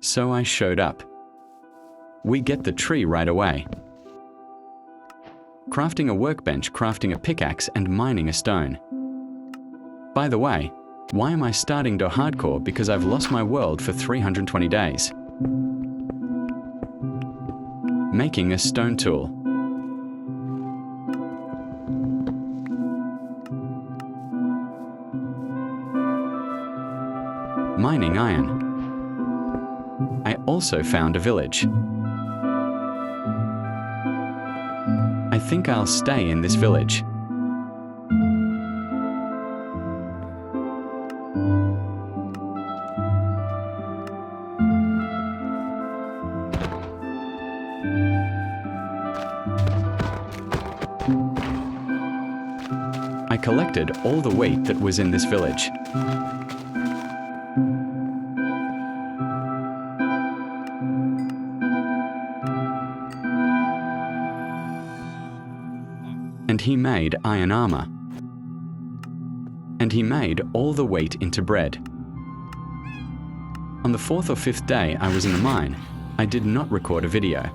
so I showed up. We get the tree right away. Crafting a workbench, crafting a pickaxe, and mining a stone. By the way, why am I starting to hardcore? Because I've lost my world for 320 days. Making a stone tool. Mining iron. I also found a village. I think I'll stay in this village. I collected all the wheat that was in this village. And he made iron armor. And he made all the wheat into bread. On the 4th or 5th day I was in the mine, I did not record a video.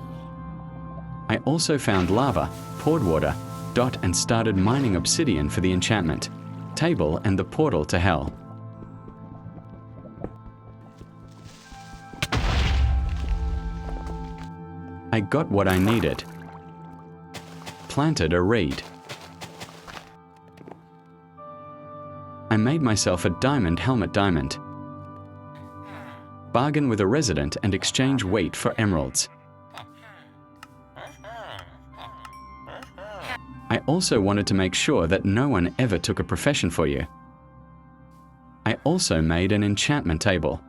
I also found lava, poured water, and started mining obsidian for the enchantment table and the portal to hell. I got what I needed. Planted a reed. I made myself a diamond helmet diamond. Bargain with a resident and exchange wheat for emeralds. I also wanted to make sure that no one ever took a profession for you. I also made an enchantment table.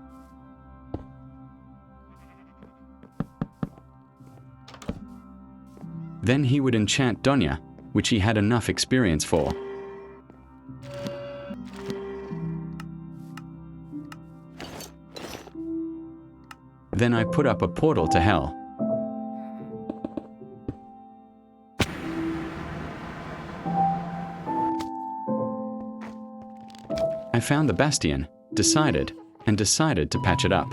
Then he would enchant Donya, which he had enough experience for. Then I put up a portal to hell. I found the bastion, decided to patch it up.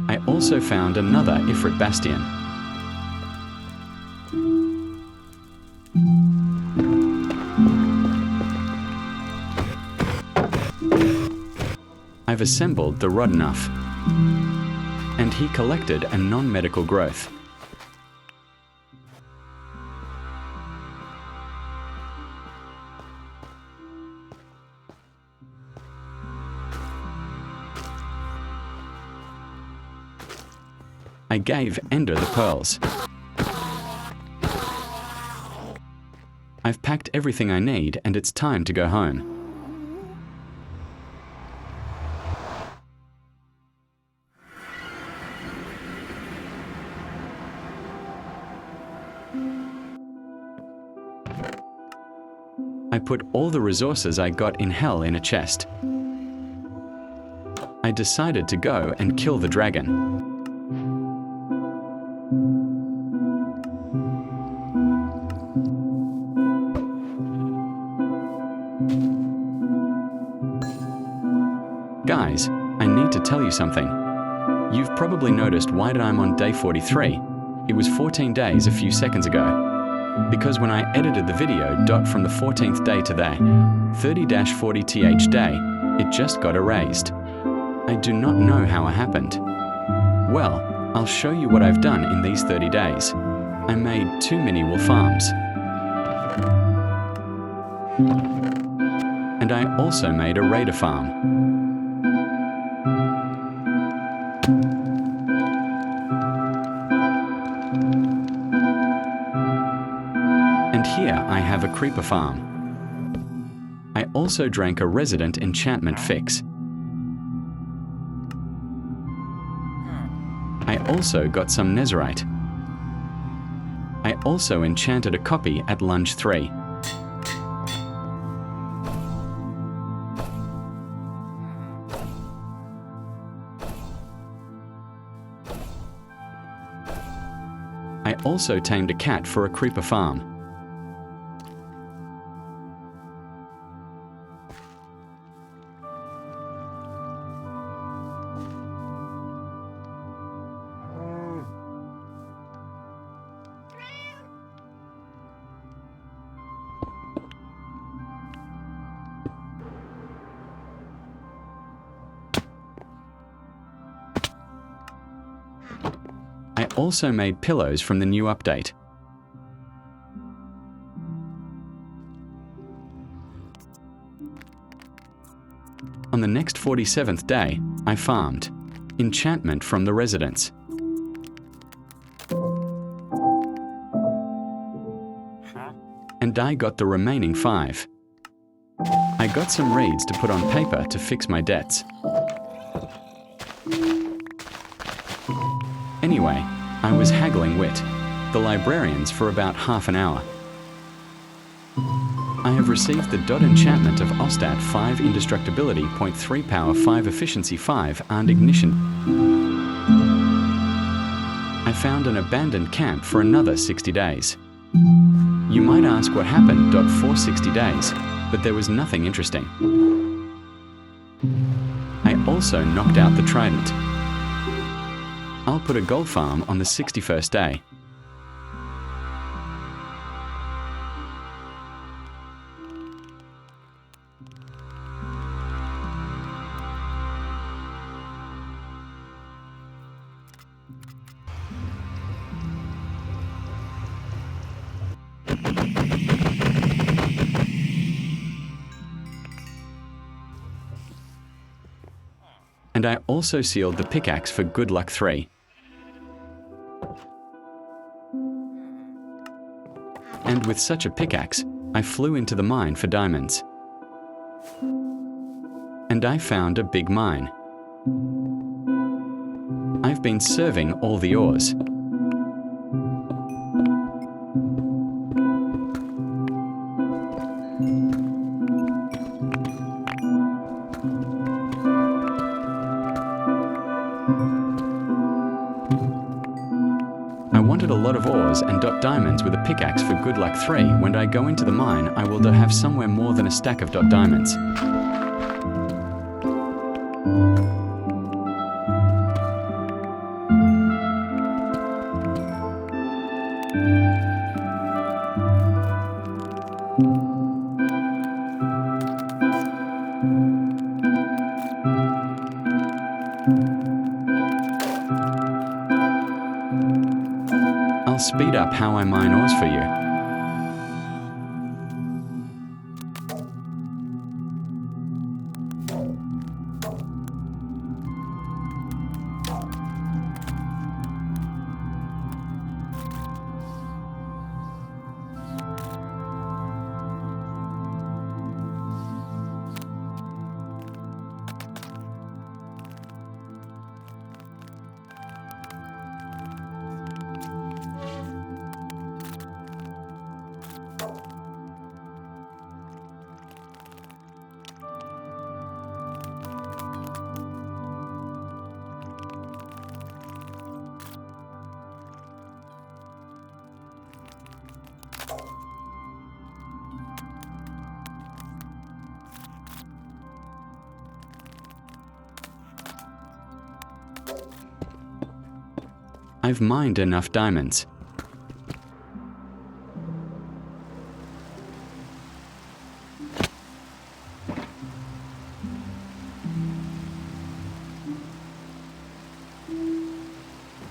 I also found another Ifrit bastion. I've assembled the rod enough. And he collected a non-medical growth. I gave Ender the pearls. I've packed everything I need and it's time to go home. I put all the resources I got in hell in a chest. I decided to go and kill the dragon. Guys, I need to tell you something. You've probably noticed why I'm on day 43. It was 14 days a few seconds ago. Because when I edited the video from the 14th day to there, 30-40th day, it just got erased. I do not know how it happened. Well, I'll show you what I've done in these 30 days. I made 2 mini wool farms. And I also made a raider farm. And here I have a creeper farm. I also drank a resident enchantment fix. I also got some netherite. I also enchanted a copy at lunge 3. I I also tamed a cat for a creeper farm. I also made pillows from the new update. On the next 47th day, I farmed enchantment from the residents. And I got the remaining 5. I got some reeds to put on paper to fix my debts. Anyway, I was haggling with the librarians for about half an hour. I have received the dot enchantment of Ostat 5 indestructibility, 0.3 power 5 efficiency 5 and ignition. I found an abandoned camp for another 60 days. You might ask what happened for 60 days, but there was nothing interesting. I also knocked out the trident. I'll put a gold farm on the 61st day. And I also sealed the pickaxe for good luck 3. And with such a pickaxe, I flew into the mine for diamonds. And I found a big mine. I've been serving all the ores. I wanted a lot of ores and dot diamonds with a pickaxe for good luck 3. When I go into the mine, I will have somewhere more than a stack of dot diamonds. I'll speed up how I mine ores for you. I've mined enough diamonds.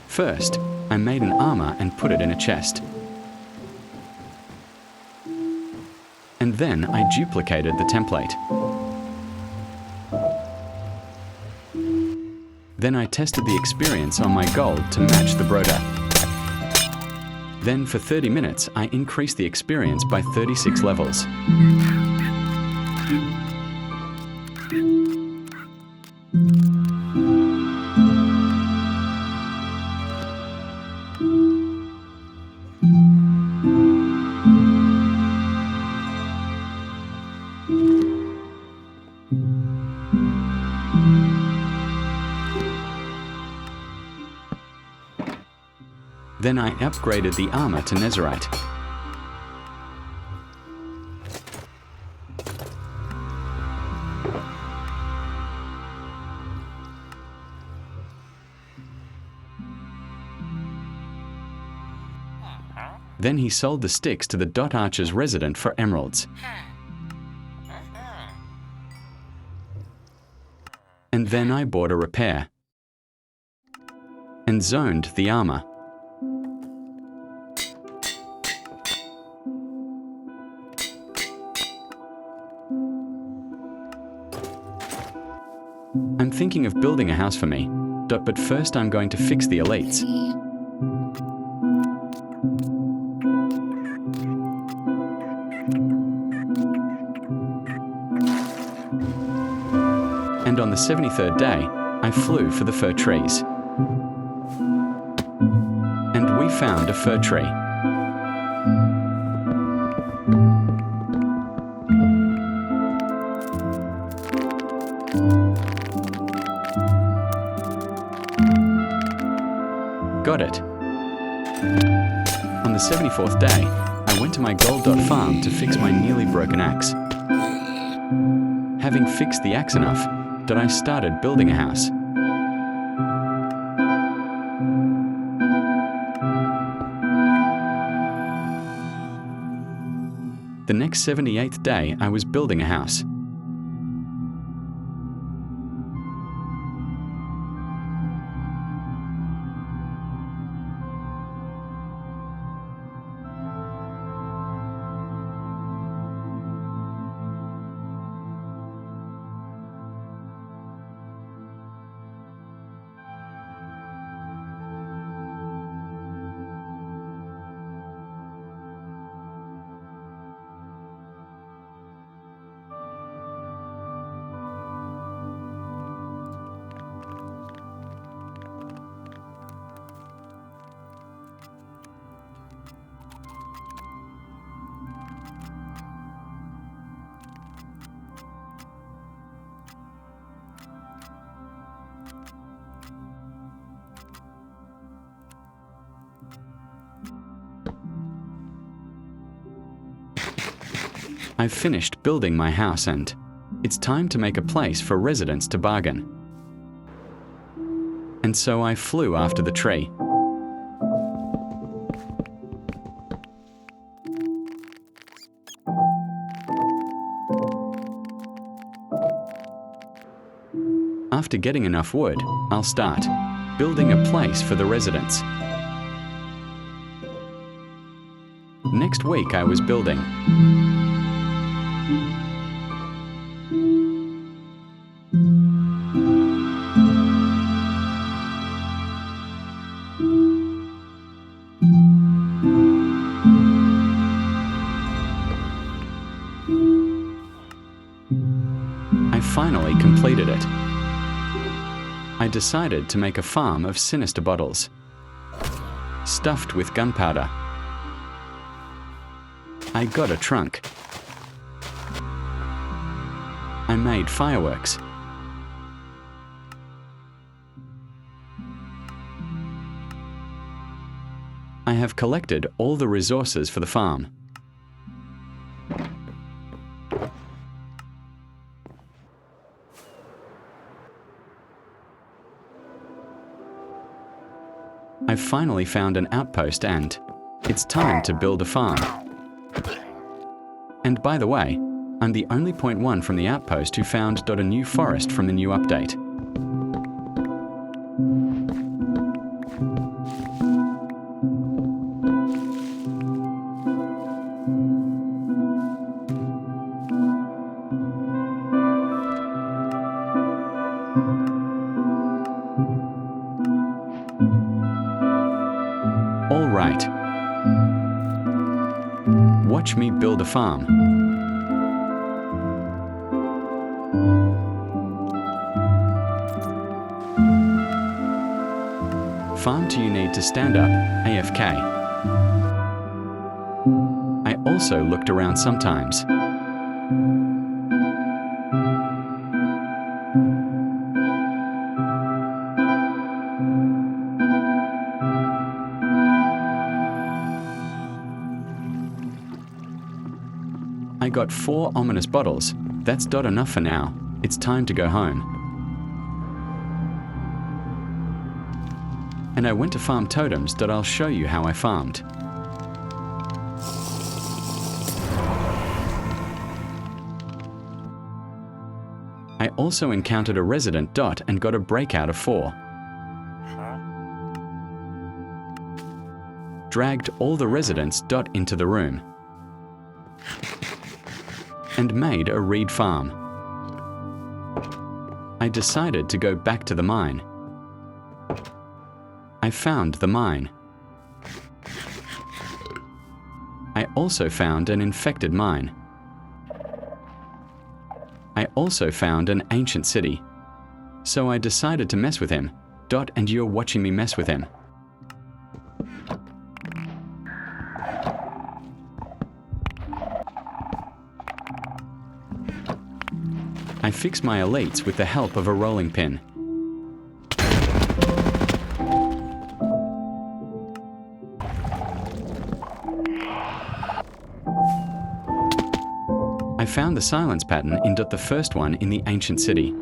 First, I made an armor and put it in a chest. And then I duplicated the template. Then I tested the experience on my gold to match the broda. Then for 30 minutes, I increased the experience by 36 levels. Then I upgraded the armor to netherite. Then he sold the sticks to the Dot Archer's resident for emeralds. And then I bought a repair and zoned the armor. I'm thinking of building a house for me, but first I'm going to fix the elites. And on the 73rd day, I flew for the fir trees. And we found a fir tree. Got it. On the 74th day, I went to my gold dot farm to fix my nearly broken axe. Having fixed the axe enough, that I started building a house. The next 78th day, I was building a house. I've finished building my house and it's time to make a place for residents to bargain. And so I flew after the tree. After getting enough wood, I'll start building a place for the residents. Next week I was building. I finally completed it. I decided to make a farm of sinister bottles, stuffed with gunpowder. I got a trunk. I made fireworks. I have collected all the resources for the farm. I've finally found an outpost and it's time to build a farm. And by the way, I'm the only point one from the outpost who found a new forest from the new update. All right. Watch me build a farm. Farm to you need to stand up, AFK. I also looked around sometimes. I got 4 ominous bottles. That's enough for now. It's time to go home. And I went to farm totems. I'll show you how I farmed. I also encountered a resident and got a breakout of 4. Dragged all the residents into the room and made a reed farm. I decided to go back to the mine. I found the mine. I also found an infected mine. I also found an ancient city. So I decided to mess with him. And you're watching me mess with him. I fix my elites with the help of a rolling pin. I found the silence pattern in the first one in the ancient city.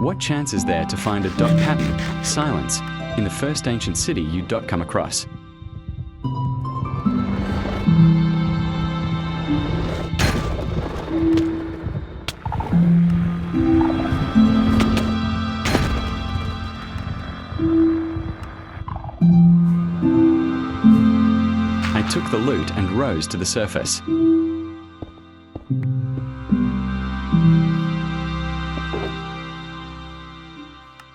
What chance is there to find a pattern, silence, in the first ancient city you come across? I took the loot and rose to the surface.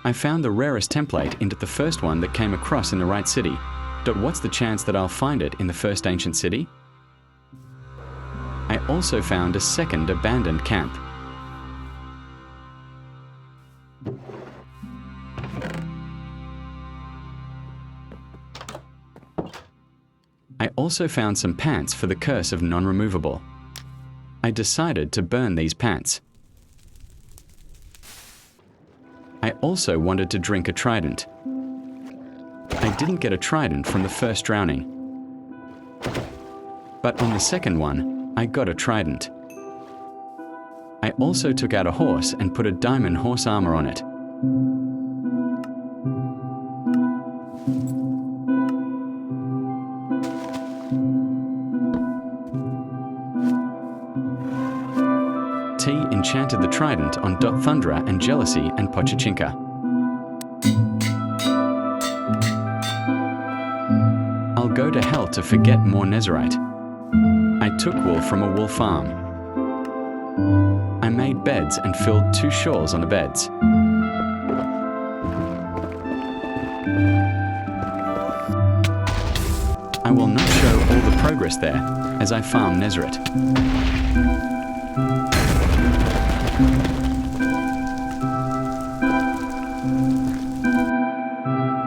I found the rarest template in the first one that came across in the right city. What's the chance that I'll find it in the first ancient city? I also found a second abandoned camp. I also found some pants for the curse of non-removable. I decided to burn these pants. I also wanted to drink a trident. I didn't get a trident from the first drowning. But on the second one, I got a trident. I also took out a horse and put a diamond horse armor on it. T enchanted the trident on Thundra and Jealousy and Pochinka. I'll go to hell to forget more Nezarite. I took wool from a wool farm. I made beds and filled 2 shawls on the beds. I will not show all the progress there, as I farm Nezarite.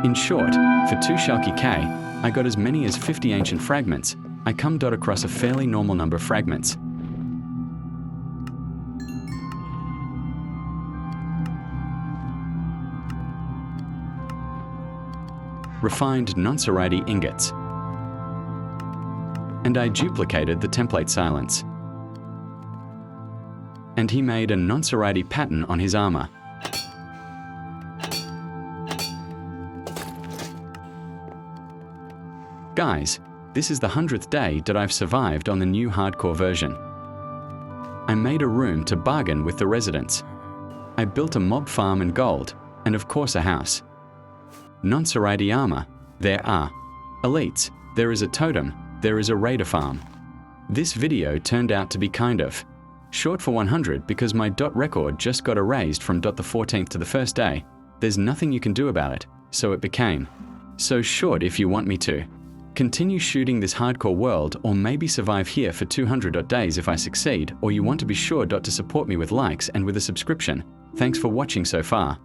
In short, for 2 Shalky K, I got as many as 50 ancient fragments. I come across a fairly normal number of fragments. Refined non-serite ingots. And I duplicated the template silence. And he made a non-serite pattern on his armor. Guys, this is the 100th day that I've survived on the new hardcore version. I made a room to bargain with the residents. I built a mob farm and gold, and of course a house. Non-serite armor, there are. Elites, there is a totem, there is a raider farm. This video turned out to be kind of short for 100 because my record just got erased from the 14th to the first day. There's nothing you can do about it, so it became so short if you want me to. Continue shooting this hardcore world or maybe survive here for 200 days if I succeed, or you want to be sure to support me with likes and with a subscription. Thanks for watching so far.